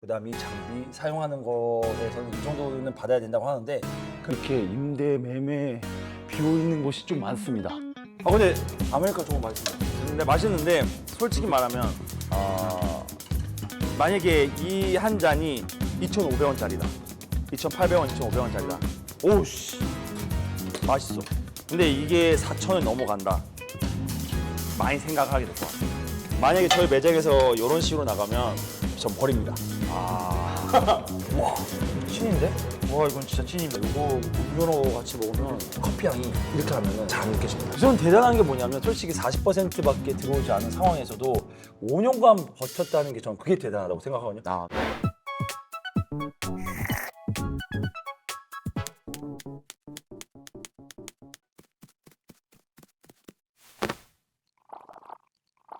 그다음에 이 장비 사용하는 거에서는 이 정도는 받아야 된다고 하는데 그렇게 임대, 매매, 비어 있는 곳이 좀 많습니다. 근데 아메리카 조금 맛있는데 솔직히 말하면 만약에 이 한 잔이 2,500원짜리다. 2,800원, 2,500원짜리다. 오우씨 맛있어. 근데 이게 4,000원 넘어간다. 많이 생각하게 될 것 같아요. 만약에 저희 매장에서 이런 식으로 나가면 전 버립니다. 와, 찐인데? 와, 이건 진짜 찐입니다. 이거 음료로 같이 먹으면 커피 향이 이렇게 하면 잘 안 느껴집니다. 우선 대단한 게 뭐냐면 솔직히 40%밖에 들어오지 않은 상황에서도 5년간 버텼다는 게 전 그게 대단하다고 생각하거든요.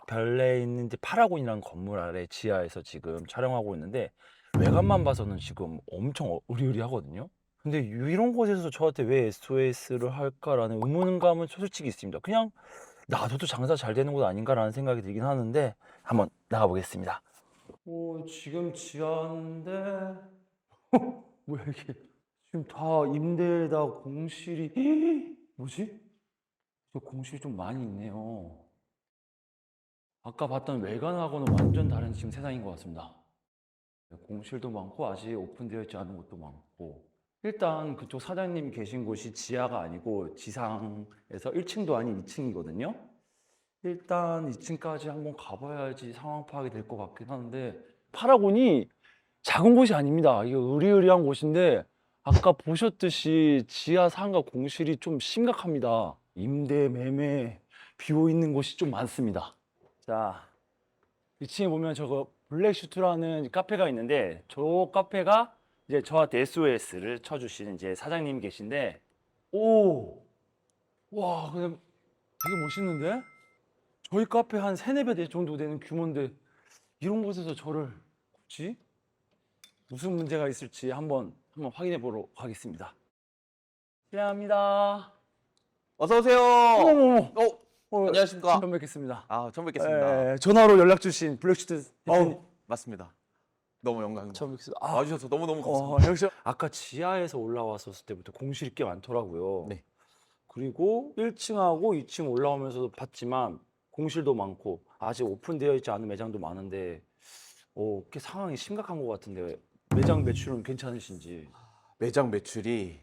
별내에 있는 이제 파라곤이라는 건물 아래 지하에서 지금 촬영하고 있는데 외관만 봐서는 지금 엄청 으리으리하거든요. 근데 이런 곳에서 저한테 왜 SOS를 할까라는 의문감은 솔직히 있습니다. 그냥 놔둬도 장사 잘 되는 곳 아닌가라는 생각이 들긴 하는데 한번 나가 보겠습니다. 지금 지하인데 뭐야 이게 지금 다 임대에다 공실이 뭐지? 저 공실이 좀 많이 있네요. 아까 봤던 외관하고는 완전 다른 지금 세상인 것 같습니다. 공실도 많고 아직 오픈되어 있지 않은 곳도 많고 일단 그쪽 사장님이 계신 곳이 지하가 아니고 지상에서 1층도 아닌 2층이거든요. 일단 2층까지 한번 가봐야지 상황 파악이 될 것 같긴 하는데 파라곤이 작은 곳이 아닙니다. 이게 으리으리한 곳인데 아까 보셨듯이 지하 상가 공실이 좀 심각합니다. 임대, 매매, 비어 있는 곳이 좀 많습니다. 자, 2층에 보면 저거 블랙슈트라는 카페가 있는데 저 카페가 이제 저한테 SOS를 쳐주시는 이제 사장님이 계신데 와, 근데 되게 멋있는데? 저희 카페 한 3-4배 정도 되는 규모인데 이런 곳에서 저를 굳이? 무슨 문제가 있을지 한번 확인해 보러 가겠습니다. 실례합니다. 어서 오세요. 어머머머. 안녕하십니까. 처음 뵙겠습니다. 처음 뵙겠습니다. 전화로 연락 주신 블랙슈트 대표님. 맞습니다. 너무 영광입니다. 처음 뵙겠습니다. 와주셔서 너무너무 감사합니다. 역시 아까 지하에서 올라왔었을 때부터 공실이 꽤 많더라고요. 네. 그리고 1층하고 2층 올라오면서도 봤지만 공실도 많고 아직 오픈되어 있지 않은 매장도 많은데 꽤 상황이 심각한 것 같은데 매장 매출은 괜찮으신지. 매장 매출이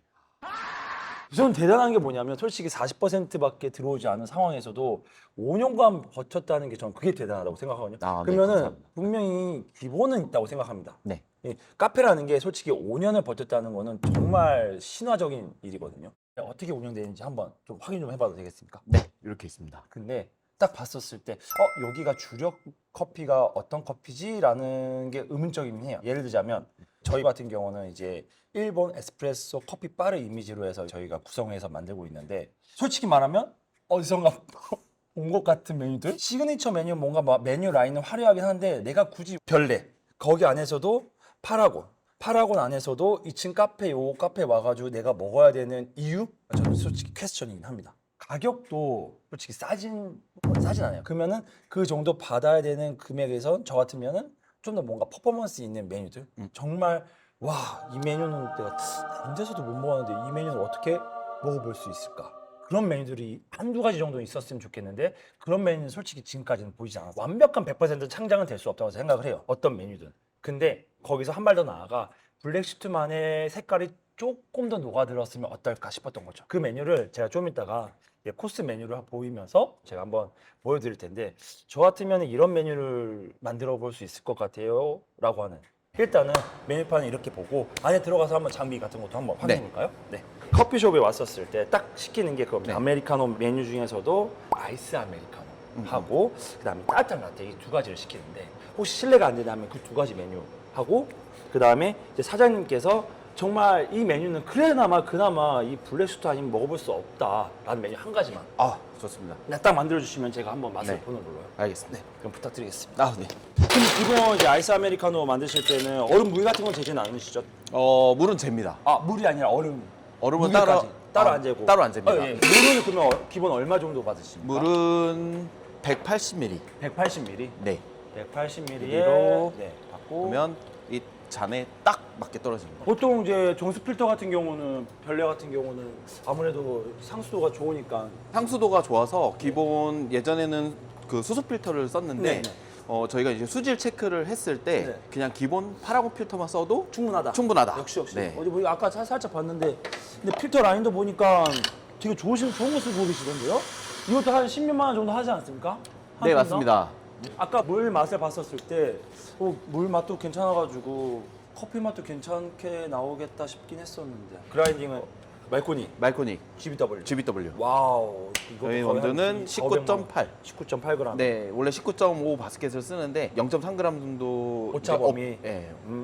우선 대단한 게 뭐냐면 솔직히 40%밖에 들어오지 않은 상황에서도 5년간 버텼다는 게 전 그게 대단하다고 생각하거든요. 네, 그러면은 감사합니다. 분명히 기본은 있다고 생각합니다. 네. 이 카페라는 게 솔직히 5년을 버텼다는 거는 정말 신화적인 일이거든요. 어떻게 운영되는지 한번 좀 확인 좀 해봐도 되겠습니까? 네, 이렇게 있습니다. 근데 딱 봤었을 때 여기가 주력 커피가 어떤 커피지라는 게 의문적이긴 해요. 예를 들자면 저희 같은 경우는 이제 일본 에스프레소 커피 바를 이미지로 해서 저희가 구성해서 만들고 있는데 솔직히 말하면 어디선가 온 것 같은 메뉴들 시그니처 메뉴 뭔가 막 메뉴 라인은 화려하긴 한데 내가 굳이 별내 거기 안에서도 파라곤 안에서도 2층 카페 요 카페 와가지고 내가 먹어야 되는 이유? 저는 솔직히 퀘스천이긴 합니다. 가격도 솔직히 싸진 않아요. 그러면은 그 정도 받아야 되는 금액에서 저 같으면은 좀 더 뭔가 퍼포먼스 있는 메뉴들 정말 와, 이 메뉴는 내가 다른 데서도 못 먹었는데 이 메뉴는 어떻게 먹어볼 수 있을까? 그런 메뉴들이 한두 가지 정도 있었으면 좋겠는데 그런 메뉴는 솔직히 지금까지는 보이지 않았어요. 완벽한 100% 창작은 될 수 없다고 생각을 해요. 어떤 메뉴든. 근데 거기서 한 발 더 나아가 블랙슈트만의 색깔이 조금 더 녹아들었으면 어떨까 싶었던 거죠. 그 메뉴를 제가 좀 이따가 코스 메뉴를 보이면서 제가 한번 보여드릴 텐데 저 같으면 이런 메뉴를 만들어 볼 수 있을 것 같아요 라고 하는 일단은 메뉴판을 이렇게 보고 안에 들어가서 한번 장비 같은 것도 한번 확인해 볼까요? 네. 커피숍에 왔었을 때 딱 시키는 게 그겁니다. 아메리카노 메뉴 중에서도 아이스 아메리카노 하고 그다음에 따뜻한 라떼 이 두 가지를 시키는데 혹시 실례가 안 된다면 그 두 가지 메뉴 하고 그다음에 이제 사장님께서 정말 이 메뉴는 그나마 이 블랙슈트 아니면 먹어볼 수 없다라는 메뉴 한 가지만 좋습니다. 그냥 딱 만들어주시면 제가 한번 맛을 네. 보는 걸로요. 알겠습니다. 네, 그럼 부탁드리겠습니다. 네. 그럼 기본 이제 아이스 아메리카노 만드실 때는 얼음 물 같은 건 재지는 않으시죠? 물은 잽니다. 물이 아니라 얼음. 얼음은 무게까지. 따로 안 재고. 따로 안 잽니다. 예. 물은 그러면 기본 얼마 정도 받으십니까? 물은 180ml. 180ml. 네. 180ml에 ml 로 네, 받고 그러면 이 잔에 딱 맞게 떨어집니다. 보통 이제 정수 필터 같은 경우는 별내 같은 경우는 아무래도 상수도가 좋으니까 향수도가 좋아서 기본 예전에는 그 수소 필터를 썼는데 네. 저희가 이제 수질 체크를 했을 때 네. 그냥 기본 파라곤 필터만 써도 충분하다. 충분하다. 역시. 네. 어디 뭐 아까 살짝 봤는데 근데 필터 라인도 보니까 되게 좋은 거 쓰고 계시던데요? 이것도 한 10몇만 원 정도 하지 않습니까? 한 네, 톤당? 맞습니다. 아까 물 맛을 봤었을 때 물 맛도 괜찮아가지고 커피 맛도 괜찮게 나오겠다 싶긴 했었는데 그라인딩은 말코닉 GBW. GBW. 와우. 이거 저희 거의 한 원두는 19.8. 19.8g. 네, 원래 19.5 바스켓을 쓰는데 0.3g 정도 오차 범위.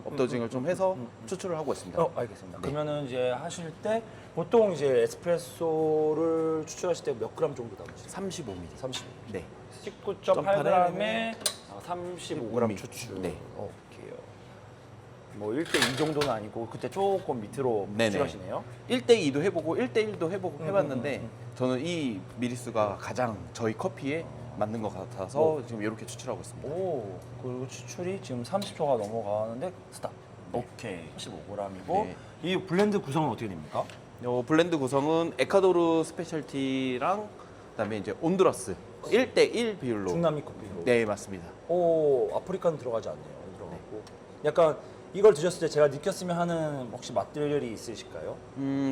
업도징을 좀 해서 추출을 하고 있습니다. 알겠습니다. 네. 그러면은 이제 하실 때 보통 이제 에스프레소를 추출하실 때 몇 그램 정도 담으시죠? 35ml. 30. 네. 19.8g에 35g 추출. 네. 오케이요. 뭐 1대2 정도는 아니고 그때 조금 밑으로 네네. 추출하시네요. 1대2도 해보고 1대1도 해보고 해봤는데 저는 이 미리수가 가장 저희 커피에 맞는 것 같아서 지금 이렇게 추출하고 있습니다. 오, 그리고 추출이 지금 30초가 넘어가는데 스탑. 오케이. 15g이고 네. 이 블렌드 구성은 어떻게 됩니까? 블렌드 구성은 에콰도르 스페셜티랑 그다음에 이제 온두라스 1대1 비율로. 중남미 커피로. 네, 맞습니다. 오, 아프리카는 들어가지 않네요. 안 들어가고. 약간 이걸 드셨을 때 제가 느꼈으면 하는 혹시 맛들이 있으실까요?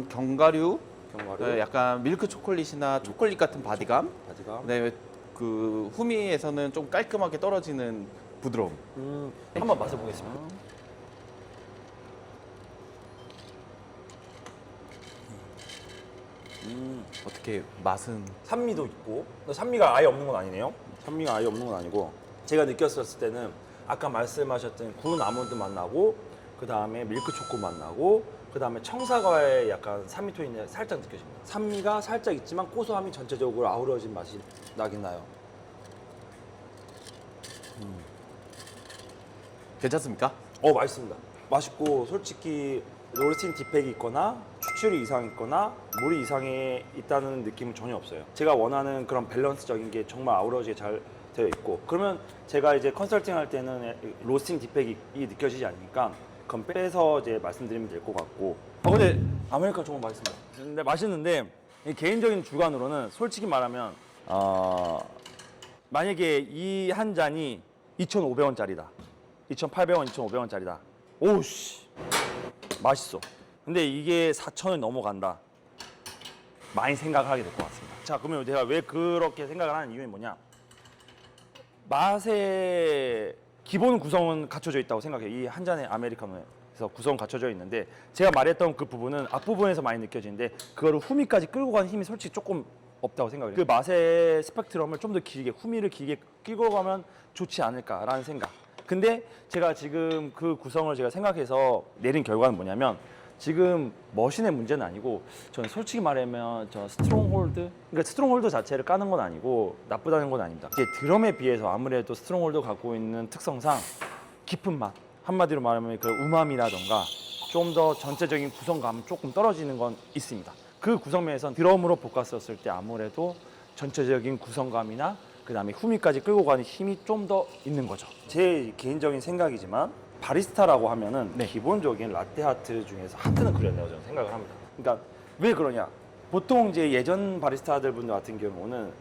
견과류, 견과류, 약간 밀크 초콜릿이나 초콜릿 같은 바디감. 바디감. 그다음에 그 후미에서는 좀 깔끔하게 떨어지는 부드러움. 한번 맛을 보겠습니다. 어떻게 맛은 산미도 있고 산미가 아예 없는 건 아니네요. 산미가 아예 없는 건 아니고 제가 느꼈었을 때는 아까 말씀하셨던 구운 아몬드 맛 나고 그 다음에 밀크 초코 맛 나고 그 다음에 청사과의 약간 산미 톤이 살짝 느껴집니다. 산미가 살짝 있지만 고소함이 전체적으로 아우러진 맛이 나긴 나요. 괜찮습니까? 맛있습니다. 맛있고 솔직히 로스팅 디펙이 있거나 추출이 이상 있거나 물이 이상에 있다는 느낌은 전혀 없어요. 제가 원하는 그런 밸런스적인 게 정말 아우러지게 잘 되어 있고 그러면 제가 이제 컨설팅 할 때는 로스팅 디펙이 느껴지지 않으니까 그건 빼서 이제 말씀드리면 될 것 같고 근데 아메리카노 정말 맛있습니다. 근데 맛있는데 이 개인적인 주관으로는 솔직히 말하면 만약에 이 한 잔이 2,500원짜리다. 2,800원, 2,500원짜리다. 오우씨 맛있어. 근데 이게 4,000원 넘어간다. 많이 생각을 하게 될 것 같습니다. 자, 그러면 제가 왜 그렇게 생각을 하는 이유는 뭐냐? 맛의 기본 구성은 갖춰져 있다고 생각해요. 이 한 잔의 아메리카노에서 구성 갖춰져 있는데 제가 말했던 그 부분은 앞부분에서 많이 느껴지는데 그거를 후미까지 끌고 가는 힘이 솔직히 조금 없다고 생각해요. 그 맛의 스펙트럼을 좀 더 길게 후미를 길게 끌고 가면 좋지 않을까라는 생각. 근데 제가 지금 그 구성을 제가 생각해서 내린 결과는 뭐냐면 지금 머신의 문제는 아니고 저는 솔직히 말하면 저 스트롱홀드 그러니까 스트롱홀드 자체를 까는 건 아니고 나쁘다는 건 아닙니다. 이제 드럼에 비해서 아무래도 스트롱홀드 갖고 있는 특성상 깊은 맛 한마디로 말하면 그 우마미라던가 좀 더 전체적인 구성감 조금 떨어지는 건 있습니다. 그 구성면에선 드럼으로 볶았었을 때 아무래도 전체적인 구성감이나 그 다음에 후미까지 끌고 가는 힘이 좀 더 있는 거죠. 제 개인적인 생각이지만 바리스타라고 하면은 기본적인 라떼 아트 중에서 하트는 그려내요 저는 생각을 합니다. 그러니까 왜 그러냐? 보통 이제 예전 바리스타들 분들 같은 경우는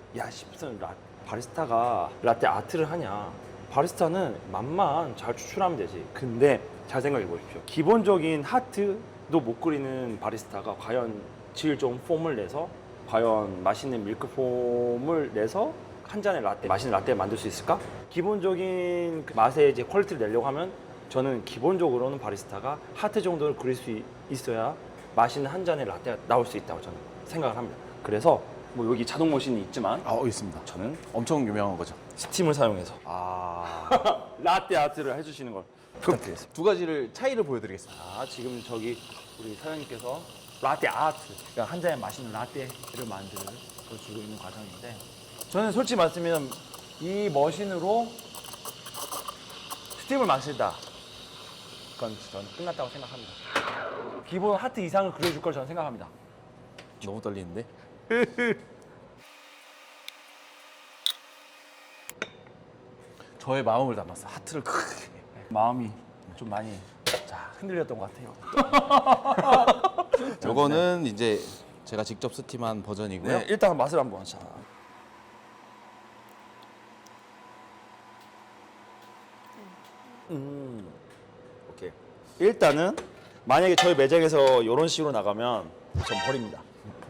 무슨 바리스타가 라떼 아트를 하냐? 바리스타는 맛만 잘 추출하면 되지. 근데 잘 생각해 보십시오. 기본적인 하트도 못 그리는 바리스타가 과연 질 좋은 폼을 내서 과연 맛있는 밀크 폼을 내서 한 잔의 라떼, 맛있는 라떼를 만들 수 있을까? 기본적인 그 맛의 이제 퀄리티를 내려고 하면 저는 기본적으로는 바리스타가 하트 정도를 그릴 수 있어야 맛있는 한 잔의 라떼가 나올 수 있다고 저는 생각을 합니다. 그래서 뭐 여기 자동 머신이 있지만 있습니다. 저는 엄청 유명한 거죠. 스팀을 사용해서 라떼 아트를 해주시는 걸 부탁드리겠습니다. 두 가지를 차이를 보여드리겠습니다. 지금 저기 우리 사장님께서 라떼 아트, 그러니까 한 잔의 맛있는 라떼를 만드는 걸 주고 있는 과정인데 저는 솔직히 말씀드리면 이 머신으로 스팀을 마신다. 그건 저는 끝났다고 생각합니다. 기본 하트 이상을 그려줄 걸 저는 생각합니다. 너무 떨리는데? 저의 마음을 담았어. 하트를 크게. 마음이 좀 많이 자, 흔들렸던 것 같아요. 요거는 이제 제가 직접 스팀한 버전이고요. 네, 일단 맛을 한번. 자. 오케이. 일단은 만약에 저희 매장에서 이런 식으로 나가면 전 버립니다.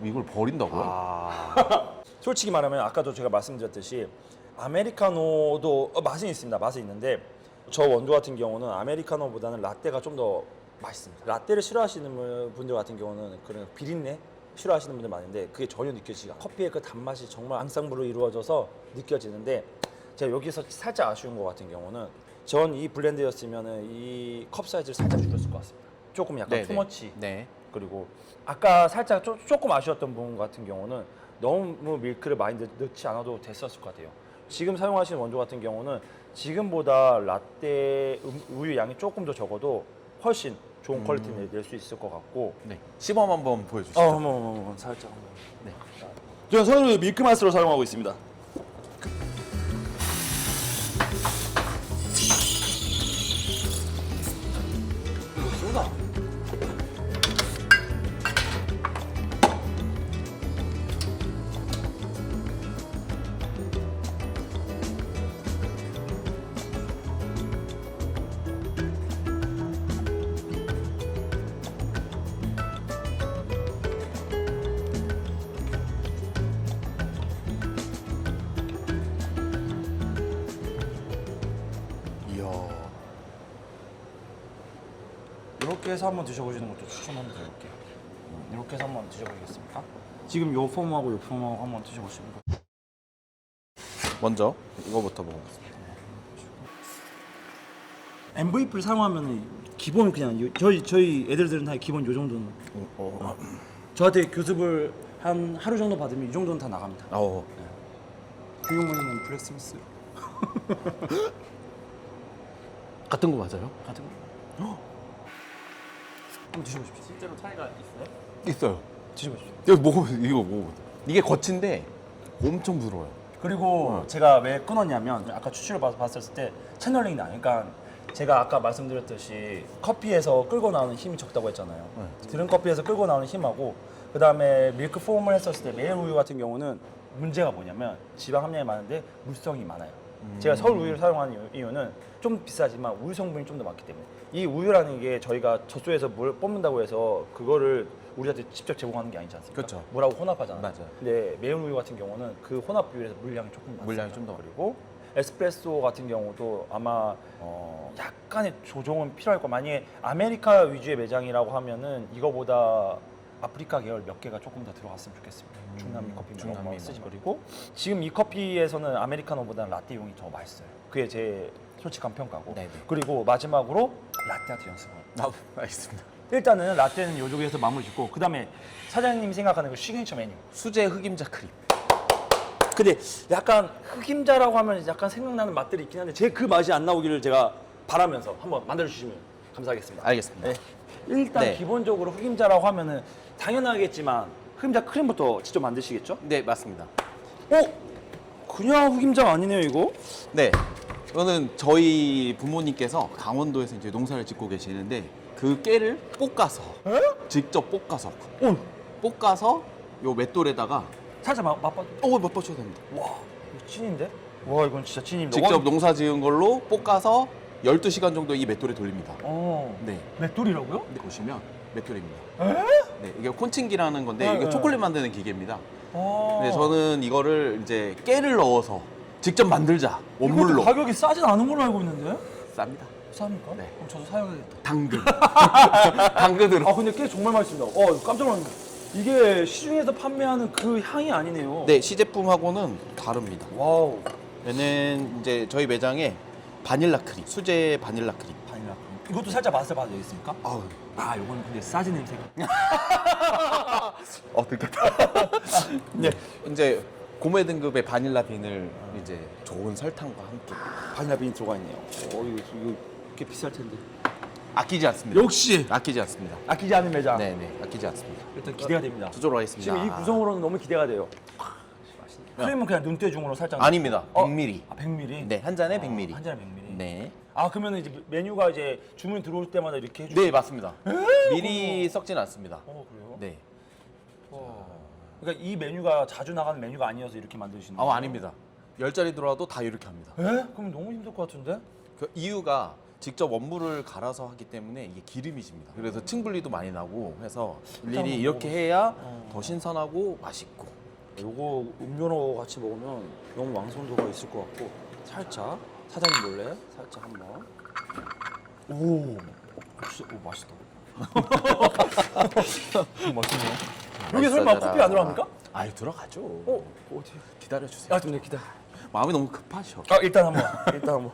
이걸 버린다고요? 솔직히 말하면 아까도 제가 말씀드렸듯이 아메리카노도 맛은 있습니다. 맛은 있는데 저 원두 같은 경우는 아메리카노보다는 라떼가 좀 더 맛있습니다. 라떼를 싫어하시는 분들 같은 경우는 그런 비린내 싫어하시는 분들 많은데 그게 전혀 느껴지지 않아요. 커피의 그 단맛이 정말 앙상블로 이루어져서 느껴지는데 제가 여기서 살짝 아쉬운 것 같은 경우는 전 이 블렌드였으면 이 컵 사이즈를 살짝 줄였을 것 같습니다. 조금 약간 네네. 투머치. 네. 그리고 아까 살짝 조금 아쉬웠던 부분 같은 경우는 너무 밀크를 많이 넣지 않아도 됐었을 것 같아요. 지금 사용하시는 원두 같은 경우는 지금보다 라떼 우유 양이 조금 더 적어도 훨씬 좋은 퀄리티를 낼 수 있을 것 같고. 네. 시범 한번 보여주시죠. 한번 살짝. 네. 저는 선으로 밀크 맛으로 사용하고 있습니다. 쏘다. 이야. 이렇게 해서 한번 드셔보시는 것도 추천 한번 드릴게요. 이렇게 해서 한번 드셔보시겠습니까? 지금 요 폼하고 요 폼하고 한번 드셔보시는 거. 먼저 이거부터 먹어보겠습니다. MVP를 사용하면 기본 그냥 저희 애들들은 다 기본 요 정도는. 저한테 교습을 한 하루 정도 받으면 이 정도는 다 나갑니다. 교육문이면 블랙스미스 같은 거 맞아요? 같은 거. 한번 드셔보십시오. 실제로 차이가 있어요? 있어요. 드셔보십시오. 이거 먹어보세요. 이게 거친데 엄청 부드러워요. 그리고 제가 왜 끊었냐면 아까 추출을 봤을 때 채널링이 나. 그러니까 제가 아까 말씀드렸듯이 커피에서 끌고 나오는 힘이 적다고 했잖아요. 드는 커피에서 끌고 나오는 힘하고 그 다음에 밀크 폼을 했었을 때 매일 우유 같은 경우는 문제가 뭐냐면 지방 함량이 많은데 물성이 많아요. 제가 서울 우유를 사용하는 이유는 좀 비싸지만 우유 성분이 좀 더 많기 때문에 이 우유라는 게 저희가 젖소에서 물 뽑는다고 해서 그거를 우리한테 직접 제공하는 게 아니지 않습니까? 그렇죠. 물하고 혼합하잖아요. 맞아요. 근데 매일 우유 같은 경우는 그 혼합 비율에서 물량이 조금 많습니다. 물량이 좀 더 그리고 에스프레소 같은 경우도 아마 약간의 조정은 필요할 거. 만약에 아메리카 위주의 매장이라고 하면은 이거보다 아프리카 계열 몇 개가 조금 더 들어갔으면 좋겠습니다. 중남미 커피 중남미 쓰지. 그리고 지금 이 커피에서는 아메리카노보다는 라떼용이 더 맛있어요. 그게 제 솔직한 평가고. 네네. 그리고 마지막으로 라떼 아트 연습을. 알겠습니다. 일단은 라떼는 이쪽에서 마무리 짓고 그 다음에 사장님이 생각하는 그 시그니처 메뉴. 수제 흑임자 크림. 근데 약간 흑임자라고 하면 약간 생각나는 맛들이 있긴 한데 제 그 맛이 안 나오기를 제가 바라면서 한번 만들어 주시면 감사하겠습니다. 알겠습니다. 네. 일단 네. 기본적으로 흑임자라고 하면은 당연하겠지만 흑임자 크림부터 직접 만드시겠죠? 네, 맞습니다. 그냥 흑임자가 아니네요 이거. 네. 이거는 저희 부모님께서 강원도에서 이제 농사를 짓고 계시는데 그 깨를 볶아서 직접 볶아서 볶아서 요 맷돌에다가 살짝 맛봐. 맛보셔야 됩니다. 와, 이거 찐인데? 와, 이건 진짜 찐입니다. 직접 농사 지은 걸로 볶아서 12시간 정도 이 맷돌에 돌립니다. 네. 맷돌이라고요? 근데 보시면 맷돌입니다. 네, 이게 콘칭기라는 건데 이게 네. 초콜릿 만드는 기계입니다. 네, 네, 저는 이거를 이제 깨를 넣어서 직접 만들자 원물로 이것도 가격이 싸진 않은 걸로 알고 있는데? 쌉니다. 쌉니까? 네. 그럼 저도 사용해야겠다. 당근. 당근으로. 아, 근데 깨 정말 맛있습니다. 깜짝 놀랐네. 이게 시중에서 판매하는 그 향이 아니네요. 네, 시제품하고는 다릅니다. 와우. 얘는 이제 저희 매장에 바닐라 크림, 수제 바닐라 크림. 바닐라 크림. 이것도 살짝 맛을 봐도 되겠습니까? 아우, 요거는 근데 싸지 냄새가. 들켰다. 네. 이제 고메 등급의 바닐라 빈을 이제 좋은 설탕과 함께 바닐라 빈이 들어가 있네요. 이거 꽤 비쌀 텐데. 아끼지 않습니다. 역시 아끼지 않습니다. 아끼지 않은 매장. 네네, 아끼지 않습니다. 일단 기대가 됩니다. 두조로 하겠습니다. 지금 이 구성으로는 너무 기대가 돼요. 크림은 그냥 눈대중으로 살짝. 아닙니다. 어? 100ml. 100ml. 네, 한 잔에 100ml. 한 잔에 100ml. 네. 아 그러면 이제 메뉴가 이제 주문 들어올 때마다 이렇게 해주세요? 네, 맞습니다. 미리 썩진 않습니다. 그래요? 네. 그러니까 이 메뉴가 자주 나가는 메뉴가 아니어서 이렇게 만드시는 거예요? 아닙니다. 10자리 들어와도 다 이렇게 합니다. 그럼 너무 힘들 것 같은데? 그 이유가 직접 원물을 갈아서 하기 때문에 이게 기름이 집니다. 그래서 층 분리도 많이 나고 해서 일일이 이렇게 해야 더 신선하고 맛있고. 요거 음료로 같이 먹으면 너무 왕성도가 있을 것 같고 살짝 사장님 몰래 살짝 한번 오 진짜 맛있다. 맛있네. 여기 설마 맛있어져라. 커피 안 들어갑니까? 아유, 들어가죠. 어디? 기다려주세요. 좀 기다. 마음이 너무 급하셔. 일단 한번.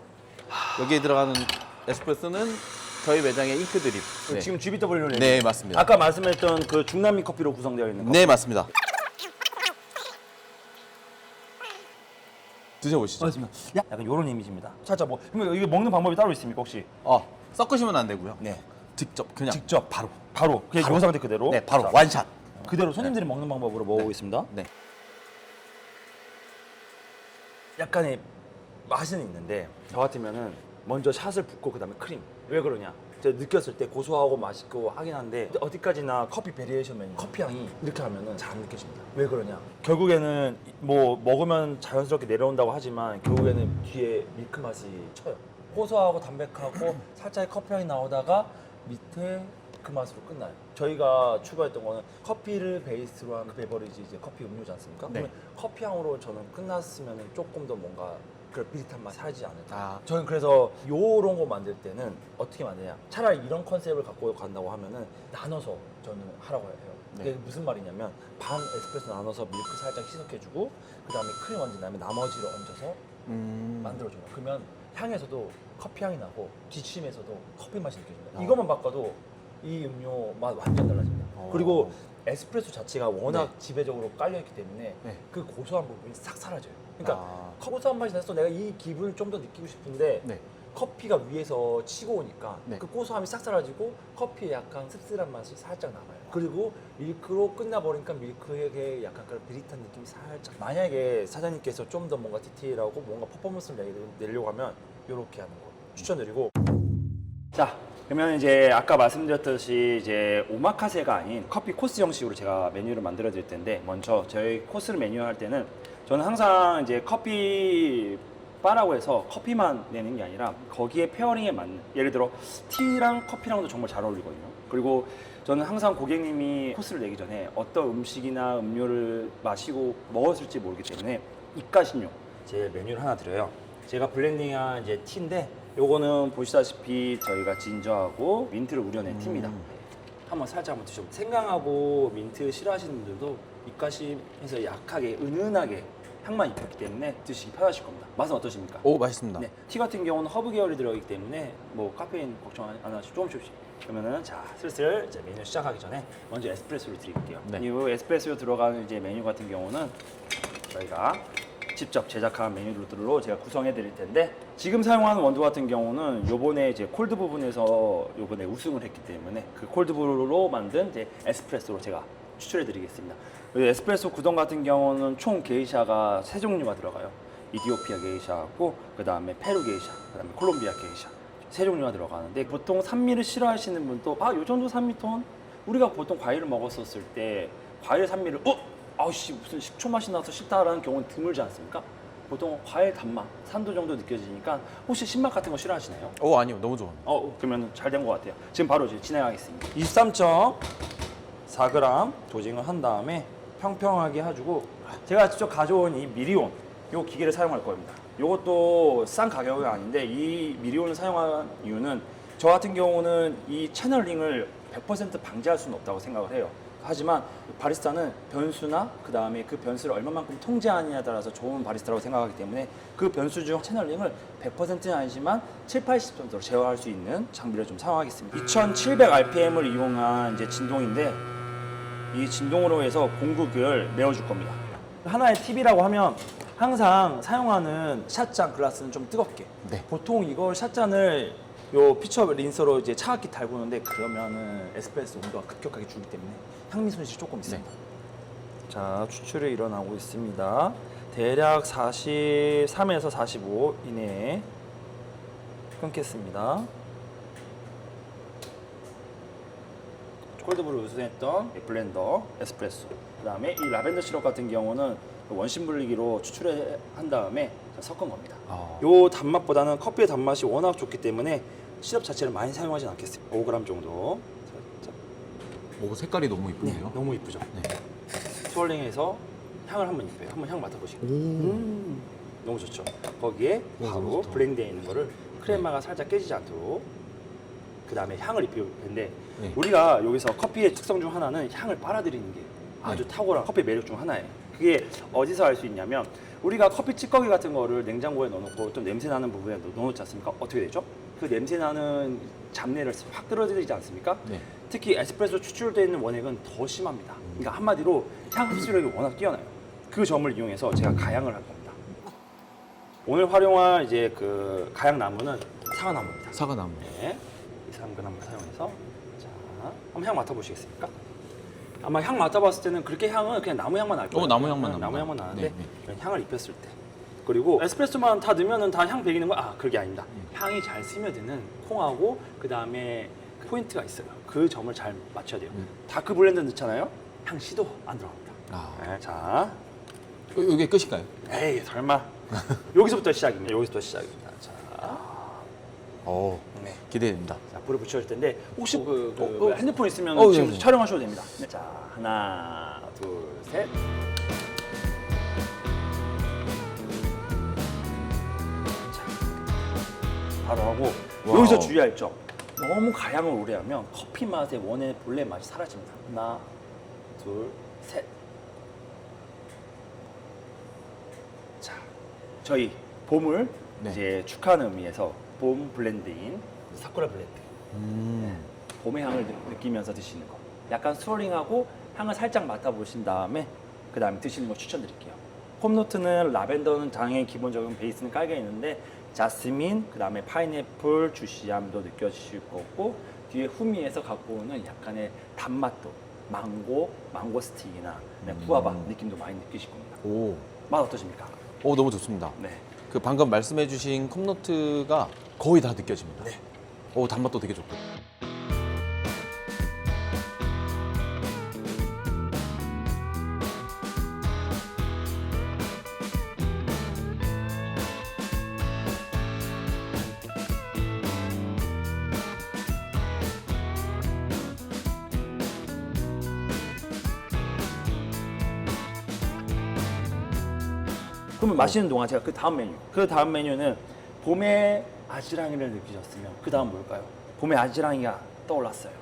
여기에 들어가는 에스프레소는 저희 매장의 잉크 드립. 네. 지금 GBW를 네, 맞습니다. 아까 말씀했던 그 중남미 커피로 구성되어 있는 거. 네, 맞습니다. 드셔보시죠. 맞습니다. 약간 이런 이미지입니다. 살짝 뭐 그러면 이게 먹는 방법이 따로 있습니까 혹시? 섞으시면 안 되고요. 네. 직접 그냥 직접 바로 그냥 요 상태 그대로. 네, 바로 자, 완샷. 그대로 손님들이 먹는 방법으로 먹어보겠습니다. 네. 약간의 맛은 있는데 저 같으면은 먼저 샷을 붓고 그다음에 크림. 왜 그러냐? 제가 느꼈을 때 고소하고 맛있고 하긴 한데 어디까지나 커피 베리에이션 메뉴 커피 향이 이렇게 하면은 잘 안 느껴집니다. 왜 그러냐? 결국에는 뭐 먹으면 자연스럽게 내려온다고 하지만 결국에는 뒤에 밀크 맛이 쳐요. 고소하고 담백하고 살짝의 커피 향이 나오다가 밑에 그 맛으로 끝나요. 저희가 추가했던 거는 커피를 베이스로 한 베버리지 이제 커피 음료지 않습니까? 네. 그러면 커피 향으로 저는 끝났으면 조금 더 뭔가 그런 비릿한 맛 사라지지 않을까. 아. 저는 그래서 요런 거 만들 때는 어떻게 만드냐? 차라리 이런 컨셉을 갖고 간다고 하면은 나눠서 저는 하라고 해요. 네. 그게 무슨 말이냐면 반 에스프레소 나눠서 밀크 살짝 희석해주고 그 다음에 크림 얹은 다음에 나머지를 얹어서 만들어줘요. 그러면 향에서도 커피 향이 나고 뒷심에서도 커피 맛이 느껴집니다. 이것만 바꿔도 이 음료 맛 완전 달라집니다. 그리고 에스프레소 자체가 워낙 지배적으로 깔려있기 때문에 네. 그 고소한 부분이 싹 사라져요. 그러니까 아. 고소한 맛이 나서 내가 이 기분을 좀 더 느끼고 싶은데 네. 커피가 위에서 치고 오니까 네. 그 고소함이 싹 사라지고 커피에 약간 씁쓸한 맛이 살짝 남아요. 그리고 밀크로 끝나버리니까 밀크에 약간 그런 비릿한 느낌이 살짝. 만약에 사장님께서 좀 더 뭔가 디테일하고 뭔가 퍼포먼스를 내려고 하면 이렇게 하는 거 추천드리고. 자, 그러면 이제 아까 말씀드렸듯이 이제 오마카세가 아닌 커피 코스 형식으로 제가 메뉴를 만들어 드릴 텐데 먼저 저희 코스를 메뉴할 때는 저는 항상 이제 커피 바라고 해서 커피만 내는 게 아니라 거기에 페어링에 맞는 예를 들어 티랑 커피랑도 정말 잘 어울리거든요. 그리고 저는 항상 고객님이 코스를 내기 전에 어떤 음식이나 음료를 마시고 먹었을지 모르기 때문에 입가심용 제 메뉴를 하나 드려요. 제가 블렌딩한 이제 티인데 요거는 보시다시피 저희가 진저하고 민트를 우려낸 티입니다. 한번 살짝 한번 드셔보세요. 생강하고 민트 싫어하시는 분들도 입가심에서 약하게 은은하게 향만 입혔기 때문에 드시기 편하실 겁니다. 맛은 어떠십니까? 오, 맛있습니다. 네, 티 같은 경우는 허브 계열이 들어가기 때문에 뭐 카페인 걱정 안 하시고 조금씩. 그러면은 자 슬슬 이제 메뉴 시작하기 전에 먼저 에스프레소를 드릴게요. 네. 이 에스프레소로 들어가는 이제 메뉴 같은 경우는 저희가 직접 제작한 메뉴들로 제가 구성해 드릴 텐데 지금 사용하는 원두 같은 경우는 요번에 이제 콜드 부분에서 요번에 우승을 했기 때문에 그 콜드 브루로 만든 이제 에스프레소로 제가 추천해 드리겠습니다. 에스프레소 구동 같은 경우는 총 게이샤가 3종류가 들어가요. 이디오피아 게이샤하고 그 다음에 페루 게이샤, 그 다음에 콜롬비아 게이샤 3종류가 들어가는데 보통 산미를 싫어하시는 분도 요 정도 산미톤 우리가 보통 과일을 먹었었을 때 과일 산미를 아우씨 무슨 식초 맛이 나서 싫다라는 경우는 드물지 않습니까? 보통 과일 단맛, 산도 정도 느껴지니까 혹시 신맛 같은 거 싫어하시나요? 오, 아니요, 너무 좋아요. 그러면 잘 된 것 같아요. 지금 바로 이제 진행하겠습니다. 23.4g 도징을 한 다음에 평평하게 해주고 제가 직접 가져온 이 미리온 요 기계를 사용할 겁니다. 요것도 싼 가격은 아닌데 이 미리온을 사용한 이유는 저 같은 경우는 이 채널링을 100% 방지할 수는 없다고 생각을 해요. 하지만 바리스타는 변수나 그 다음에 그 변수를 얼마만큼 통제하느냐에 따라서 좋은 바리스타라고 생각하기 때문에 그 변수 중 채널링을 100%는 아니지만 7, 80 정도로 제어할 수 있는 장비를 좀 사용하겠습니다. 2700 RPM을 이용한 이제 진동인데 이 진동으로 해서 공급을 메워줄 겁니다. 하나의 팁이라고 하면 항상 사용하는 샷잔 글라스는 좀 뜨겁게. 네. 보통 이걸 샷잔을 요 피처 린서로 이제 차갑게 달구는데 그러면은 에스프레소 온도가 급격하게 줄기 때문에 향미 손실이 조금 있습니다. 자, 추출이 일어나고 있습니다. 대략 43에서 45 이내에 끊겠습니다. 콜드브루 우승했던 블렌더 에스프레소. 그다음에 이 라벤더 시럽 같은 경우는 원심 분리기로 추출한 다음에 섞은 겁니다. 요 단맛보다는 커피의 단맛이 워낙 좋기 때문에 시럽 자체를 많이 사용하진 않겠습니다. 5g 정도. 살짝. 오, 색깔이 너무 이쁘네요. 너무 이쁘죠. 네. 스월링해서 향을 한번 입혀요. 한번 향 맡아보시고. 너무 좋죠. 거기에 오, 바로 너무 좋다. 블렌드되어 있는 거를 크레마가 살짝 깨지지 않도록 그 다음에 향을 입힐 텐데 네. 우리가 여기서 커피의 특성 중 하나는 향을 빨아들이는 게 아주 네. 탁월한 커피 매력 중 하나예요. 그게 어디서 알 수 있냐면 우리가 커피 찌꺼기 같은 거를 냉장고에 넣어놓고 좀 냄새 나는 부분에 넣어놓지 않습니까? 어떻게 되죠? 그 냄새 나는 잡내를 확 떨어뜨리지 않습니까? 네. 특히 에스프레소 추출되어 있는 원액은 더 심합니다. 그러니까 한마디로 향 흡수력이 워낙 뛰어나요. 그 점을 이용해서 제가 가양을 할 겁니다. 오늘 활용할 이제 그 가양 나무는 사과나무입니다. 사과나무. 네, 2~3g 사용해서 자, 한번 향 맡아보시겠습니까? 아마 향 맡아봤을 때는 그렇게 향은 그냥 나무 향만 날 거예요. 나무 향만 나무 납니다. 향만 나는데 네, 그냥 향을 입혔을 때 그리고 에스프레소만 다 넣으면 다 향 배기는 거야? 아, 그게 아닙니다. 향이 잘 스며드는 콩하고 그 다음에 포인트가 있어요. 그 점을 잘 맞춰야 돼요. 다크 블렌드 넣잖아요. 향 씨도 안 들어갑니다. 네, 자, 이게 끝인가요? 에이 설마 여기서부터 시작입니다. 여기서부터 시작입니다. 자, 오, 네. 기대됩니다. 자, 불을 붙여줄 텐데 혹시 핸드폰 있으면 어, 지금 예, 예. 촬영하셔도 됩니다. 네. 자, 하나, 둘, 셋. 자, 바로 하고 와우. 여기서 주의할 점. 너무 가양을 오래 하면 커피 맛의 원의 본래 맛이 사라집니다. 하나, 둘, 셋. 자, 저희 봄을 네. 이제 축하하는 의미에서 봄 블렌드인 사쿠라 블렌드. 봄의 향을 느끼면서 드시는 거. 약간 스월링하고 향을 살짝 맡아보신 다음에 그 다음에 드시는 거 추천드릴게요. 홈노트는 라벤더는 당연히 기본적인 베이스는 깔려 있는데 자스민, 그 다음에 파인애플, 주시함도 느껴지실 거고 뒤에 후미에서 갖고 오는 약간의 단맛도 망고스틱이나 구아바 느낌도 많이 느끼실 겁니다. 오, 맛 어떠십니까? 오 너무 좋습니다. 네. 그 방금 말씀해주신 컵노트가 거의 다 느껴집니다. 네. 오, 단맛도 되게 좋고. 그러면 마시는 동안 제가 그 다음 메뉴는 봄의 아지랑이를 느끼셨으면 그 다음 뭘까요? 봄의 아지랑이가 떠올랐어요.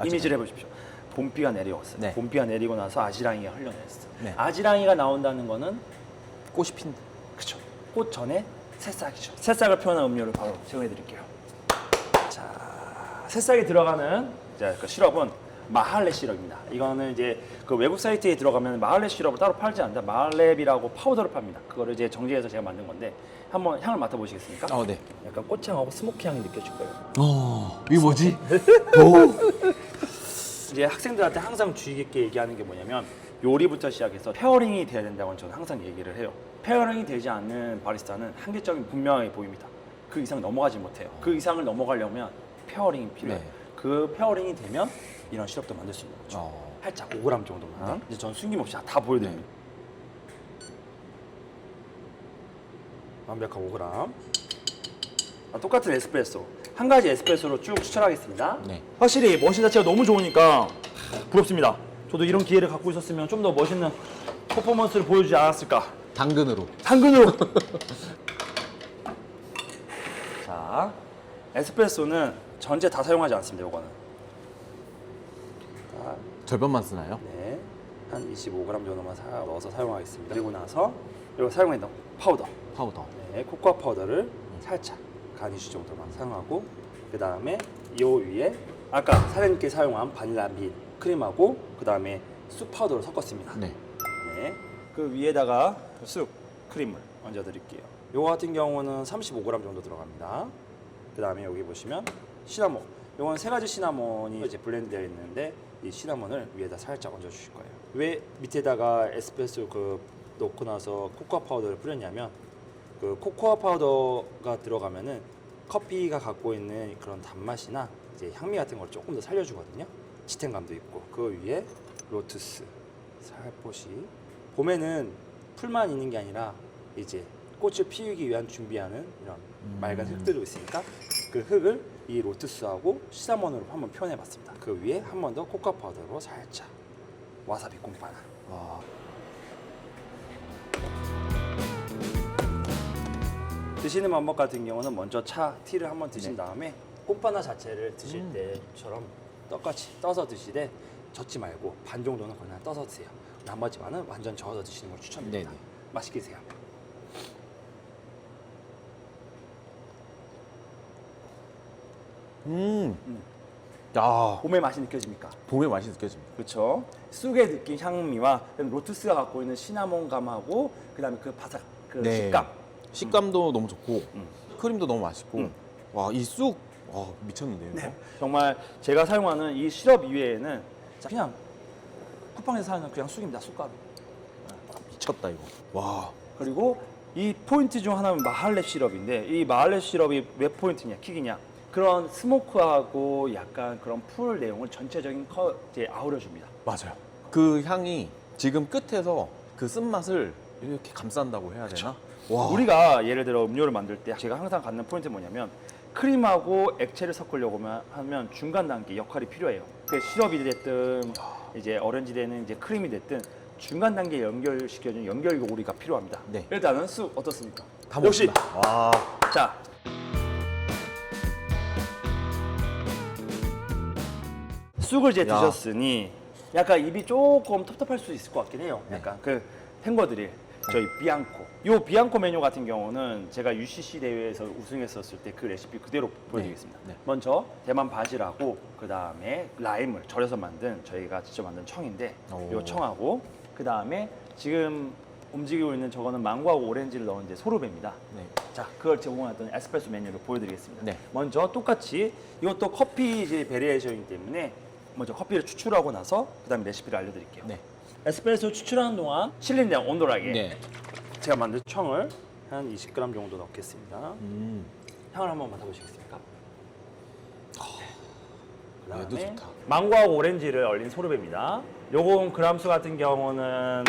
이미지를 해보십시오. 봄비가 내려왔어요. 네. 봄비가 내리고 나서 아지랑이가 흘러내렸어요. 네. 아지랑이가 나온다는 거는 꽃이 핀. 그쵸. 꽃 전에 새싹이죠. 새싹을 표현한 음료를 바로 제공해드릴게요. 자, 새싹이 들어가는 이제 그 시럽은 마할레 시럽입니다. 이거는 이제 그 외국 사이트에 들어가면 마할레 시럽을 따로 팔지 않는다. 마할레비라고 파우더를 팝니다. 그거를 이제 정제해서 제가 만든 건데 한번 향을 맡아보시겠습니까? 네. 약간 꽃향하고 스모키 향이 느껴질 거예요. 이게 뭐지? 이제 학생들한테 항상 주의 깊게 얘기하는 게 뭐냐면 요리부터 시작해서 페어링이 돼야 된다고 저는 항상 얘기를 해요. 페어링이 되지 않는 바리스타는 한계점이 분명하게 보입니다. 그 이상 넘어가지 못해요. 그 이상을 넘어가려면 페어링이 필요해요. 네. 그 페어링이 되면 이런 시럽도 만들 수 있는 거죠. 살짝 5g 정도만. 이제 전 숨김없이 다 보여드립니다. 완벽한 5g. 똑같은 에스프레소. 한 가지 에스프레소로 쭉 추천하겠습니다. 네. 확실히 머신 자체가 너무 좋으니까 부럽습니다. 저도 이런 기회를 갖고 있었으면 좀 더 멋있는 퍼포먼스를 보여주지 않았을까. 당근으로. 당근으로. 자, 에스프레소는 전체 다 사용하지 않습니다. 이거는. 절반만 쓰나요? 네, 한 25g 정도만 넣어서 사용하겠습니다. 그리고 나서 이거 사용했던 파우더. 파우더. 네, 코코아 파우더를 살짝 가니쉬 정도만 사용하고 그 다음에 이 위에 아까 사장님께 사용한 바닐라 민 크림하고 그 다음에 쑥 파우더를 섞었습니다. 네. 네, 그 위에다가 쑥 크림을 얹어 드릴게요. 요거 같은 경우는 35g 정도 들어갑니다. 그 다음에 여기 보시면 시나몬. 요건 세 가지 시나몬이 이제 블렌드되어 있는데 이 시나몬을 위에다 살짝 얹어 주실 거예요. 왜 밑에다가 에스프레소 그 넣고 나서 코코아 파우더를 뿌렸냐면 그 코코아 파우더가 들어가면은 커피가 갖고 있는 그런 단맛이나 이제 향미 같은 걸 조금 더 살려주거든요. 지탱감도 있고 그 위에 로투스 살포시. 봄에는 풀만 있는 게 아니라 이제 꽃을 피우기 위한 준비하는 이런 맑은 흙들도 있으니까 그 흙을 이 로투스하고 시나몬으로 한번 표현해봤습니다. 그 위에 한 번 더 코코아 파우더로 살짝 와사비 꼼파나. 와. 드시는 방법 같은 경우는 먼저 차 티를 한번 드신 다음에 꼼파나 자체를 드실 때처럼 똑같이 떠서 드시되 젓지 말고 반 정도는 그냥 떠서 드세요. 나머지 반은 완전 저어서 드시는 걸 추천드립니다. 네네. 맛있게 드세요. 야, 봄의 맛이 느껴집니까? 봄의 맛이 느껴집니다. 그렇죠. 쑥의 느낌, 향미와 로투스가 갖고 있는 시나몬감하고 그다음에 그 바삭, 그 네. 식감. 식감도 너무 좋고 음. 크림도 너무 맛있고 와, 이 쑥 미쳤는데요. 네. 정말 제가 사용하는 이 시럽 이외에는 그냥 쿠팡에서 사는 그냥 쑥입니다. 쑥가루. 미쳤다 이거. 와. 그리고 이 포인트 중 하나는 마할렙 시럽인데 이 마할렙 시럽이 왜 포인트냐, 킥이냐? 그런 스모크하고 약간 그런 풀 내용을 전체적인 이제 아우려줍니다. 맞아요. 그 향이 지금 끝에서 그 쓴맛을 이렇게 감싼다고 해야 되나? 와. 우리가 예를 들어 음료를 만들 때 제가 항상 갖는 포인트 뭐냐면 크림하고 액체를 섞으려고 하면 중간 단계 역할이 필요해요. 그 시럽이 됐든 이제 오렌지 되는 이제 크림이 됐든 중간 단계에 연결시켜주는 연결고리가 필요합니다. 네. 일단은 쑥 어떻습니까? 다 역시 먹습니다. 와. 자. 쑥을 이제 야. 드셨으니 약간 입이 조금 텁텁할 수 있을 것 같긴 해요. 약간 그 탱거드릴 저희 비앙코. 요 비앙코 메뉴 같은 경우는 제가 UCC 대회에서 우승했었을 때 그 레시피 그대로 보여드리겠습니다. 네. 먼저 대만 바질하고 그 다음에 라임을 절여서 만든 저희가 직접 만든 청인데 오. 요 청하고 그 다음에 지금 움직이고 있는 저거는 망고하고 오렌지를 넣은 이제 소르베입니다. 네. 자, 그걸 제공하던 에스프레소 메뉴를 보여드리겠습니다. 네. 먼저 똑같이 이것도 커피 이제 베리에이션이기 때문에 먼저 커피를 추출하고 나서 그다음에 레시피를 알려드릴게요. 네. 에스프레소 추출하는 동안 실린량 온도락에 네. 제가 만든 청을 한 20g 정도 넣겠습니다. 음. 향을 한번 맡아보시겠습니까? 얘도 그다음에 좋다. 망고하고 오렌지를 얼린 소르베입니다. 요건 그람수 같은 경우는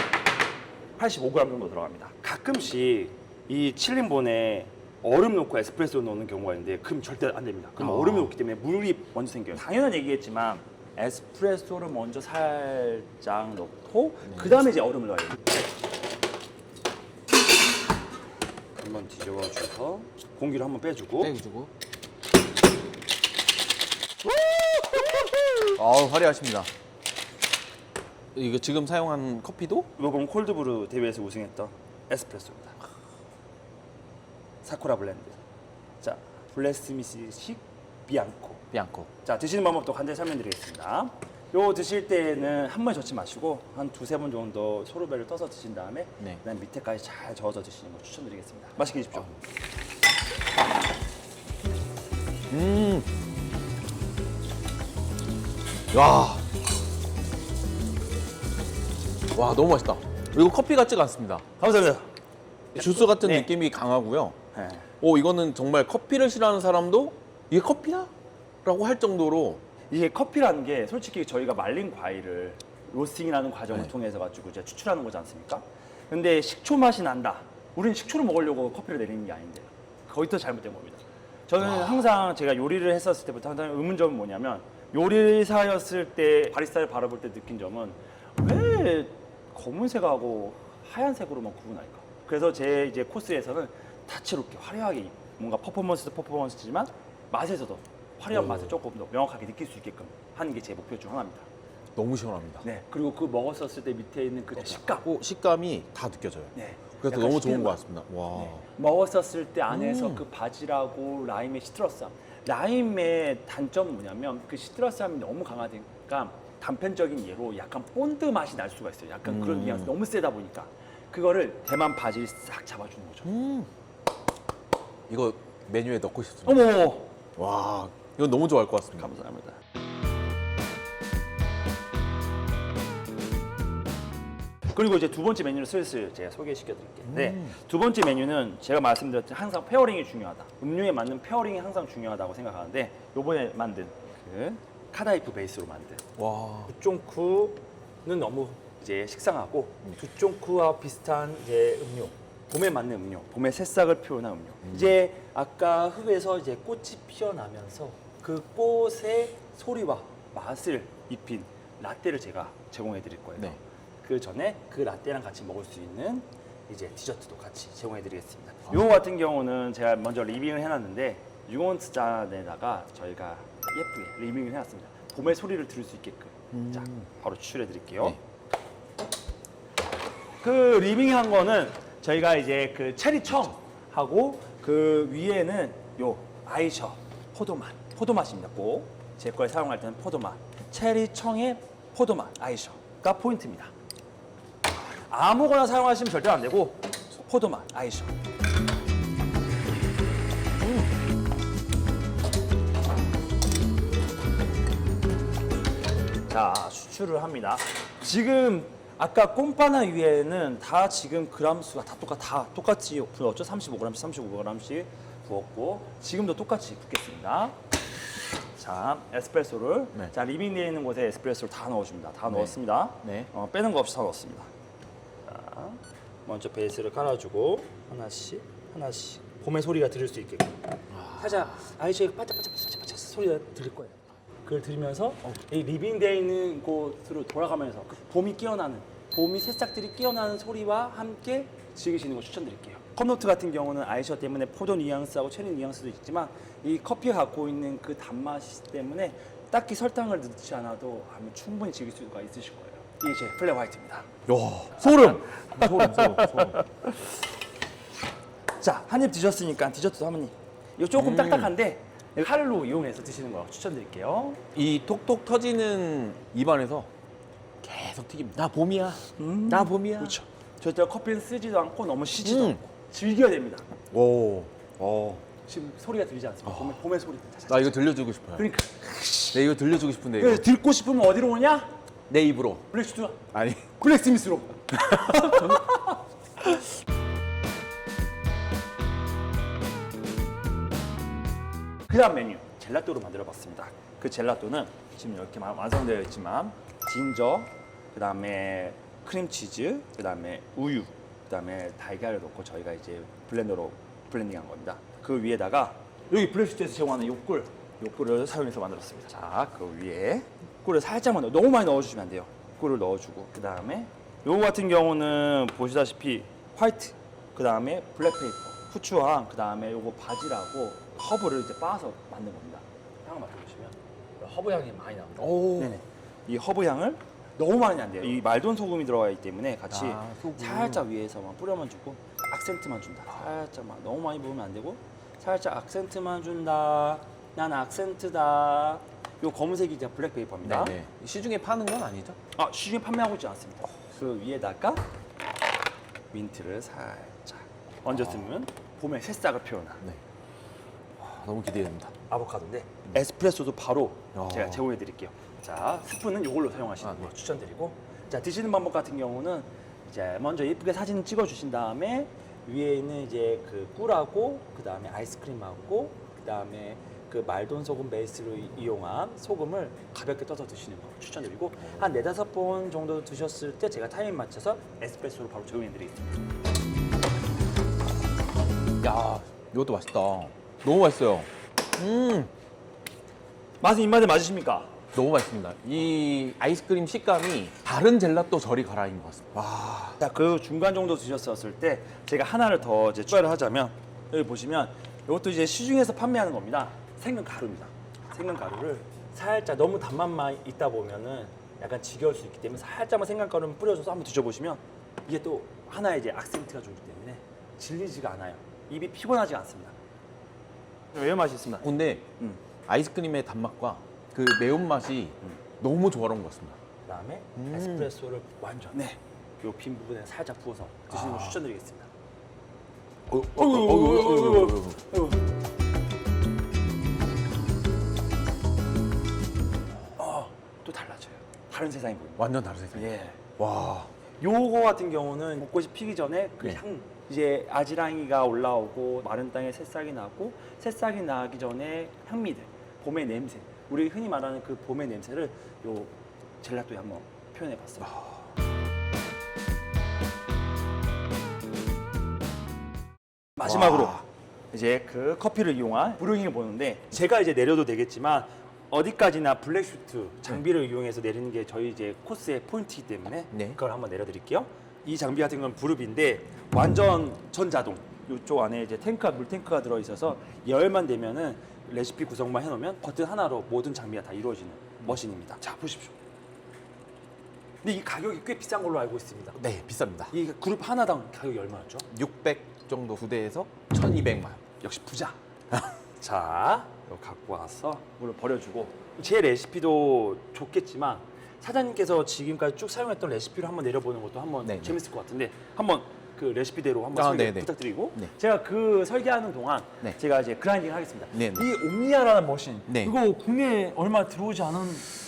85g 정도 들어갑니다. 가끔씩 이 칠린본에 얼음 넣고 에스프레소 넣는 경우가 있는데 그럼 절대 안 됩니다. 그럼 얼음이 넣기 때문에 물이 먼저 생겨요. 당연한 얘기겠지만 에스프레소를 먼저 살짝 넣고 그 다음에 이제 얼음을 넣어야 됩니다. 한번 뒤집어줘서 공기를 한번 빼주고 빼주고. 아우, 화려하십니다. 이거 지금 사용한 커피도 요건 콜드브루 대회에서 우승했던 에스프레소입니다. 사쿠라 블렌드. 자, 블레스미스식 비앙코. 비앙코. 자, 드시는 방법도 간단히 설명드리겠습니다. 요 드실 때는 한 번에 젓지 마시고 한 두세 번 정도 소르베를 떠서 드신 다음에 네. 그다음 밑에까지 잘 저어서 드시는 거 추천드리겠습니다. 맛있게 드십시오. 와. 와, 너무 맛있다. 이거 커피 같지가 않습니다. 감사합니다. 주스 같은 네. 느낌이 강하고요. 네. 오, 이거는 정말 커피를 싫어하는 사람도 이게 커피야? 라고 할 정도로 이게 커피라는 게 솔직히 저희가 말린 과일을 로스팅이라는 과정을 네. 통해서 가지고 이제 추출하는 거지 않습니까? 근데 식초 맛이 난다. 우리는 식초를 먹으려고 커피를 내리는 게 아닌데 거기서 잘못된 겁니다. 저는 항상 제가 요리를 했었을 때부터 항상 의문점은 뭐냐면 요리사였을 때 바리스타를 바라볼 때 느낀 점은 왜 검은색하고 하얀색으로만 구분할까? 그래서 제 이제 코스에서는 다채롭게 화려하게 뭔가 퍼포먼스도 퍼포먼스지만 맛에서도 화려한 맛을 조금 더 명확하게 느낄 수 있게끔 하는 게 제 목표 중 하나입니다. 너무 시원합니다. 네. 그리고 그 먹었었을 때 밑에 있는 그 식감. 오, 식감이 다 느껴져요. 네. 그래서 약간 너무 좋은 씹히는 것 맛. 같습니다. 와. 네. 먹었었을 때 안에서 그 바질하고 라임의 시트러스함. 라임의 단점은 뭐냐면 그 시트러스함이 너무 강하니까 단편적인 예로 약간 본드 맛이 날 수가 있어요. 약간 그런 뉘앙스 너무 세다 보니까 그거를 대만 바질이 싹 잡아주는 거죠. 이거 메뉴에 넣고 싶습니다. 어머, 와, 이거 너무 좋아할 것 같습니다. 감사합니다. 그리고 이제 두 번째 메뉴를 슬슬 제가 소개시켜 드릴게요. 네. 두 번째 메뉴는 제가 말씀드렸듯이 항상 페어링이 중요하다. 음료에 맞는 페어링이 항상 중요하다고 생각하는데 요번에 만든 그 카다이프 베이스로 만든 와. 두쫑쿠는 너무 이제 식상하고 두쫑쿠와 비슷한 이제 음료. 봄에 맞는 음료, 봄의 새싹을 표현한 음료. 이제 아까 흙에서 이제 꽃이 피어나면서 그 꽃의 소리와 맛을 입힌 라떼를 제가 제공해 드릴 거예요. 네. 그 전에 그 라떼랑 같이 먹을 수 있는 이제 디저트도 같이 제공해 드리겠습니다. 이거 같은 경우는 제가 먼저 리빙을 해놨는데 6온스 잔에다가 저희가 예쁘게 리빙을 해놨습니다. 봄의 소리를 들을 수 있게끔. 자, 바로 추출해 드릴게요. 네. 그 리빙한 거는 저희가 이제 그 체리청하고 그 위에는 요 아이셔 포도맛입니다. 꼭 제 걸 사용할 때는 포도맛, 체리청의 포도맛 아이셔가 포인트입니다. 아무거나 사용하시면 절대 안 되고 포도맛 아이셔. 자, 추출을 합니다. 지금 아까 꼼바나 위에는 다 지금 그람 수가 다 똑같이 부었죠. 35g씩 35g씩 부었고 지금도 똑같이 붓겠습니다. 자, 에스프레소를 네. 자 리빙되어 있는 곳에 에스프레소를 다 넣어줍니다. 다 네. 넣었습니다. 네. 빼는 거 없이 다 넣었습니다. 자, 먼저 베이스를 깔아주고 하나씩 봄의 소리가 들을 수 있게끔 살짝 아이셔의 바짝바짝 소리가 들릴 거예요. 그걸 들으면서 이 리빙되어 있는 곳으로 돌아가면서 그 봄이 깨어나는 봄이 새싹들이 깨어나는 소리와 함께 즐기시는 걸 추천드릴게요. 컵노트 같은 경우는 아이셔 때문에 포도 뉘앙스하고 체리 뉘앙스도 있지만 이 커피가 갖고 있는 그 단맛 때문에 딱히 설탕을 넣지 않아도 아마 충분히 즐길 수가 있으실 거예요. 이게 제 플랫 화이트입니다. 야, 소름. 소름. 자, 한 입 드셨으니까 디저트도 한번 이거 조금 딱딱한데 칼로 이용해서 드시는 거 추천드릴게요. 이 톡톡 터지는 입안에서 계속 튀깁니다. 나 봄이야. 나 봄이야. 그렇죠. 절대 커피는 쓰지도 않고 너무 시지도 음. 않고 즐겨야 됩니다. 오. 지금 소리가 들리지 않습니까? 봄의 소리. 나 이거 들려주고 싶어요. 그러니까 네, 이거 들려주고 싶은데 이거 그래서 듣고 싶으면 어디로 오냐? 내 입으로. 블랙스튜디오 아니. 블랙스미스로. 그다음 메뉴 젤라또로 만들어봤습니다. 그 젤라또는 지금 이렇게 완성되어 있지만 진저, 그다음에 크림치즈, 그다음에 우유, 그다음에 달걀을 넣고 저희가 이제 블렌더로 블렌딩한 겁니다. 그 위에다가 여기 블랙스튜디오에서 제공하는 요꿀을 사용해서 만들었습니다. 자, 그 위에 꿀을 살짝만 너무 많이 넣어주시면 안 돼요. 꿀을 넣어주고 그다음에 요거 같은 경우는 보시다시피 화이트, 그다음에 블랙페이퍼, 후추랑 그다음에 요거 바질하고 허브를 이제 빻아서 만든 겁니다. 향을 맡아보시면 허브 향이 많이 나옵니다. 오. 네네. 이 허브 향을 너무 많이 안 돼요. 이 말돈 소금이 들어가 있기 때문에 같이 소금. 살짝 위에서만 뿌려만 주고 악센트만 준다. 살짝만 너무 많이 부으면 안 되고 살짝 악센트만 준다. 난 악센트다. 요 검은색이 이제 블랙페이퍼입니다. 네. 시중에 파는 건 아니죠? 아, 시중에 판매하고 있지 않습니다. 그 위에다가 민트를 살짝 얹었으면 봄의 새싹을 표현한 네. 너무 기대됩니다. 아보카도인데 에스프레소도 바로 야. 제가 제공해 드릴게요. 자, 스푼은 이걸로 사용하시는 거 추천드리고, 자, 드시는 방법 같은 경우는 이제 먼저 예쁘게 사진 찍어 주신 다음에 위에 있는 이제 그 꿀하고 그다음에 아이스크림하고 그다음에 그 말돈 소금 베이스로 이용한 소금을 가볍게 떠서 드시는 거 추천드리고 한 4-5번 정도 드셨을 때 제가 타이밍 맞춰서 에스프레소로 바로 제공해 드리겠습니다. 야, 이것도 맛있다. 너무 맛있어요. 맛은 입맛에 맞으십니까? 너무 맛있습니다. 이 아이스크림 식감이 다른 젤라또 절이 갈아인 것 같습니다. 와. 자, 그 중간 정도 드셨을 때 제가 하나를 더 이제 추가를 하자면 여기 보시면 이것도 이제 시중에서 판매하는 겁니다. 생강 가루입니다. 생강 가루를 살짝 너무 단맛만 있다 보면은 약간 지겨울 수 있기 때문에 살짝만 생강 가루를 뿌려줘서 한번 드셔보시면 이게 또 하나의 이제 악센트가 주기 때문에 질리지가 않아요. 입이 피곤하지 않습니다. 왜 맛있습니다. 근데 아이스크림의 단맛과 그 매운맛이 너무 조화로운 것 같습니다. 그다음에 에스프레소를 완전 요 빈 부분에 살짝 부어서 드시는 걸 추천드리겠습니다. 또 달라져요. 다른 세상이 보입니다. 완전 다른 세상. 예. 와. 요거 같은 경우는 벚꽃이 피기 전에 그 네. 향, 이제 아지랑이가 올라오고 마른 땅에 새싹이 나고 새싹이 나기 전에 향미들, 봄의 냄새, 우리 흔히 말하는 그 봄의 냄새를 요 젤라또에 한번 표현해봤어요. 마지막으로 와. 이제 그 커피를 이용한 브루잉을 보는데 제가 이제 내려도 되겠지만 어디까지나 블랙슈트 장비를 이용해서 내리는 게 저희 이제 코스의 포인트이기 때문에 네. 그걸 한번 내려드릴게요. 이 장비 같은 건 브루비인데 완전 전자동. 이쪽 안에 이제 탱크가 물탱크가 들어 있어서 열만 되면은 레시피 구성만 해놓으면 버튼 하나로 모든 장비가 다 이루어지는 머신입니다. 자 보십시오. 근데 이 가격이 꽤 비싼 걸로 알고 있습니다. 네, 비쌉니다. 이 그룹 하나당 가격이 얼마였죠? 600 정도 부대에서 1,200만 원. 역시 부자. 자, 이거 갖고 와서 물을 버려주고 제 레시피도 좋겠지만 사장님께서 지금까지 쭉 사용했던 레시피를 한번 내려보는 것도 한번 네, 네. 재밌을 것 같은데 한번 그 레시피대로 한번 아, 설계 네, 네. 부탁드리고 네. 제가 그 설계하는 동안 네. 제가 이제 그라인딩 하겠습니다. 네, 네. 이 옴니아라는 머신 네. 이거 국내에 얼마 들어오지 않은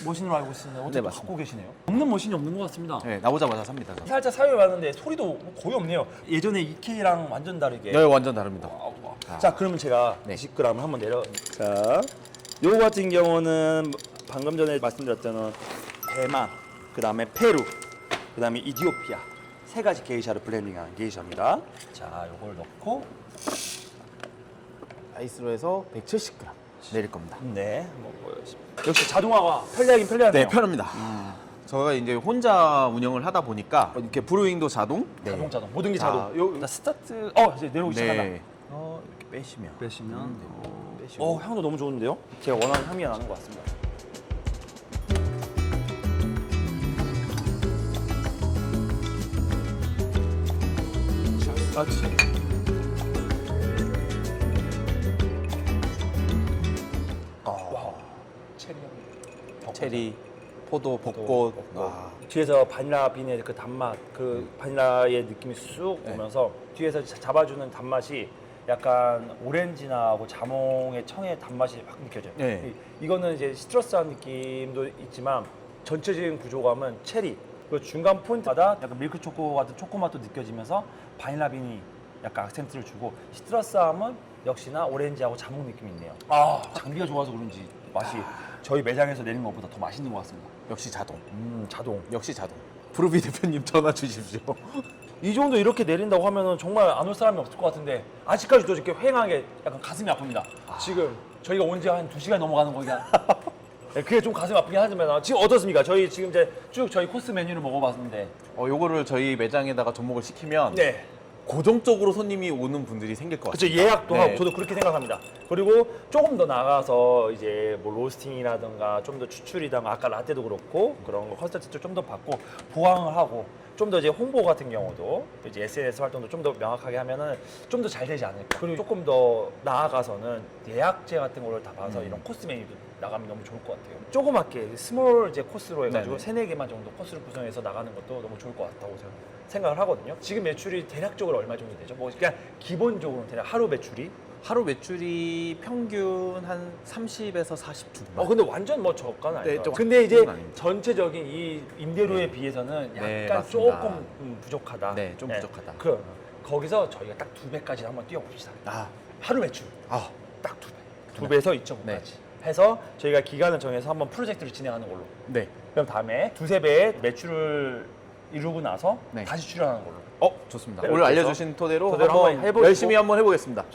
머신으로 알고 있습니다. 어떻게 네, 또 맞습니다. 갖고 계시네요? 없는 머신이 없는 것 같습니다. 네, 나오자마자 삽니다. 저. 살짝 사용해봤는데 소리도 거의 없네요. 예전에 EK랑 완전 다르게. 네, 완전 다릅니다. 자, 그러면 제가 네. 20g을 한번 내려. 자, 요거 같은 경우는 방금 전에 말씀드렸던 대만, 그다음에 페루, 그다음에 이디오피아 세 가지 게이샤를 블렌딩한 게이샤입니다. 자, 요걸 넣고 아이스로 해서 170g 내릴 겁니다. 네, 한번 보여주십시오. 역시 자동화가 편리하긴 편리하네요. 네, 편합니다. 저희가 이제 혼자 운영을 하다 보니까 이렇게 브루잉도 자동. 네. 자동, 모든 게 자, 자동. 요- 자, 스타트. 이제 내려오기 시작한다. 네. 이렇게 빼시면. 빼시면. 빼시고. 향도 너무 좋은데요? 제가 원하는 향미가 나는 것 같습니다. 그렇지. 와, 체리 향. 체리, 포도, 벚꽃. 와. 뒤에서 바닐라 빈의 그 단맛, 그 바닐라의 느낌이 쑥 네. 오면서 뒤에서 잡아주는 단맛이 약간 오렌지나하고 자몽의 청의 단맛이 확 느껴져요. 네. 이거는 이제 시트러스한 느낌도 있지만 전체적인 구조감은 체리. 그 중간 포인트마다 약간 밀크 초코 같은 초코맛도 느껴지면서 바닐라 빈이 약간 악센트를 주고 시트러스함은 역시나 오렌지하고 자몽 느낌이 있네요. 장비가 좋아서 그런지 맛이 저희 매장에서 내린 것보다 더 맛있는 것 같습니다. 역시 자동. 자동. 역시 자동. 브루비 대표님 전화 주십시오. 이 정도 이렇게 내린다고 하면은 정말 안 올 사람이 없을 것 같은데 아직까지도 이렇게 휑한 게 약간 가슴이 아픕니다. 지금 저희가 온 지 한 2시간이 넘어가는 거냐. 네, 그게 좀 가슴이 아프긴 하지만 지금 어떻습니까? 저희 지금 이제 쭉 저희 코스 메뉴를 먹어봤는데 요거를 저희 매장에다가 접목을 시키면 네. 고정적으로 손님이 오는 분들이 생길 것 그렇죠. 같아요. 예약도 네. 하고 저도 그렇게 생각합니다. 그리고 조금 더 나가서 이제 뭐 로스팅이라든가 좀 더 추출이든가 아까 라떼도 그렇고 그런 거 컨설팅도 좀 더 받고 보강을 하고 좀 더 이제 홍보 같은 경우도 이제 SNS 활동도 좀 더 명확하게 하면은 좀 더 잘 되지 않을까. 그리고 조금 더 나아가서는 예약제 같은 거를 다 봐서 이런 코스 메뉴도 나가면 너무 좋을 것 같아요. 조그맣게 스몰 이제 코스로 해가지고 네네. 3-4개만 정도 코스를 구성해서 나가는 것도 너무 좋을 것 같다고 생각을 하거든요. 지금 매출이 대략적으로 얼마 정도 되죠? 뭐 그냥 기본적으로 대략 하루 매출이 하루 매출이 평균 한 30에서 40 중반. 근데 완전 뭐 저가는 아니에요. 네, 좀 근데 이제 그건 아닙니다. 전체적인 이 임대료에 네. 비해서는 약간 네, 맞습니다. 조금 부족하다. 네, 좀 부족하다. 그럼 거기서 저희가 딱 2배까지 한번 뛰어봅시다. 아, 하루 매출 아, 딱 2배. 2배에서 2.5까지 네. 해서 저희가 기간을 정해서 한번 프로젝트를 진행하는 걸로. 네. 그럼 다음에 2-3배의 매출을 이루고 나서 네. 다시 출연하는 걸로. 좋습니다. 네, 오늘 그래서 알려주신 토대로 토대로 한번 한번 해보시고. 열심히 한번 해보겠습니다.